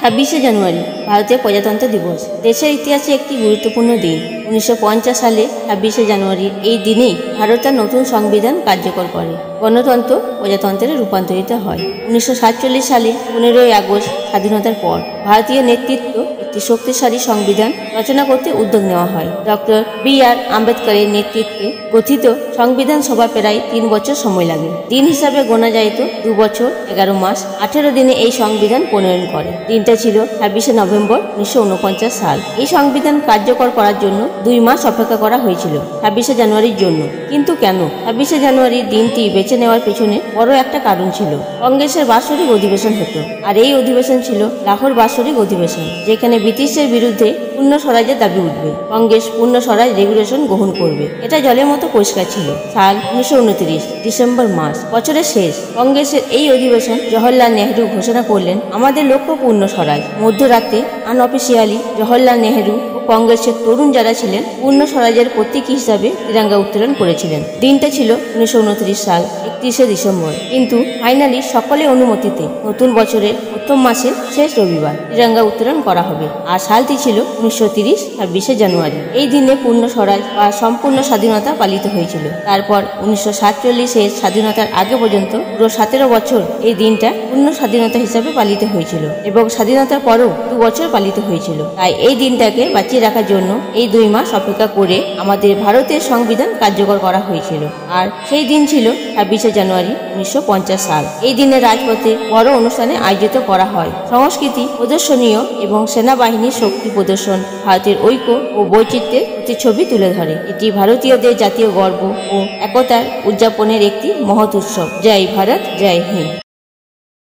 26শে জানুয়ারি ভারতীয় প্রজাতন্ত্র দিবস। দেশের ইতিহাসে একটি গুরুত্বপূর্ণ দিন। 1950 সালে 26শে জানুয়ারি এই দিনেই ভারত তার নতুন সংবিধান কার্যকর করে গণতন্ত্র প্রজাতন্ত্রে রূপান্তরিত হয়। 1947 সালে 15ই আগস্ট স্বাধীনতার পর ভারতীয় নেতৃত্ব একটি শক্তিশালী সংবিধান রচনা করতে উদ্যোগ নেওয়া হয়। Doctor B.R.. আম্বেদকরের নেতৃত্বে গঠিত সংবিধান সভা প্রায় 3 বছর সময় লাগে। দিন হিসাবে গোনা যায় তো 2 বছর 11 মাস 18 দিনে এই সংবিধান প্রণয়ন করে। দিনটা ছিল 26শে নভেম্বর 1949 সাল। এই সংবিধান কার্যকর করার জন্য 2 মাস অপেক্ষা করা হয়েছিল 26শে জানুয়ারির জন্য। কিন্তু কেন 26শে জানুয়ারির দিনটি বেছে নেওয়ার পেছনে বড় একটা কারণ ছিল। কংগ্রেসের বাৎসরিক অধিবেশন হতো, আর এই অধিবেশন ছিল লাহোর বাৎসরিক অধিবেশন, যেখানে ব্রিটিশের বিরুদ্ধে পূর্ণ স্বরাজের দাবি উঠবে। কংগ্রেস পূর্ণ স্বরাজ রেগুলেশন গ্রহণ করবে, এটা জলের মতো পরিষ্কার ছিল। সাল 1929 ডিসেম্বর মাস, বছরের শেষ। কংগ্রেসের এই অধিবেশন জওহরলাল নেহরু ঘোষণা করলেন, আমাদের লক্ষ্য পূর্ণ স্বরাজ। মধ্যরাতে আনঅফিসিয়ালি জওহরলাল নেহরু ও কংগ্রেসের তরুণ যারা ছিলেন পূর্ণ স্বরাজের প্রতীক হিসাবে তিরঙ্গা উত্তোলন করেছিলেন। দিনটা ছিল 1929 সাল 31শে ডিসেম্বর। কিন্তু ফাইনালি সকলের অনুমতিতে নতুন বছরের প্রথম মাসের শেষ রবিবার তিরঙ্গা উত্তোলন করা হবে। আর সালটি ছিল 1930 26শে জানুয়ারি। এই দিনে পূর্ণ স্বরাজ বা সম্পূর্ণ স্বাধীনতা পালিত হয়েছিল। তারপর 1947-এর স্বাধীনতার আগে পর্যন্ত পুরো 17 বছর এই দিনটা পূর্ণ স্বাধীনতা হিসাবে পালিত হয়েছিল, এবং স্বাধীনতার পরেও 2 বছর পালিত হয়েছিল। তাই এই দিনটাকে বাঁচিয়ে রাখার জন্য এই 2 মাস অপেক্ষা করে আমাদের ভারতের সংবিধান কার্যকর করা হয়েছিল। আর সেই দিন ছিল 26শে জানুয়ারি 1950 সাল। এই দিনে রাজপথে বড় অনুষ্ঠানে আয়োজিত করা হয়। সংস্কৃতি প্রদর্শনীয় এবং সেনাবাহিনীর শক্তি প্রদর্শন ভারতের ঐক্য ও বৈচিত্র্যের প্রতিচ্ছবি তুলে ধরে। এটি ভারতীয়দের জাতীয় গর্ব ও একতার উদযাপনের একটি মহৎ উৎসব। জয় ভারত, জয় হিন্দ।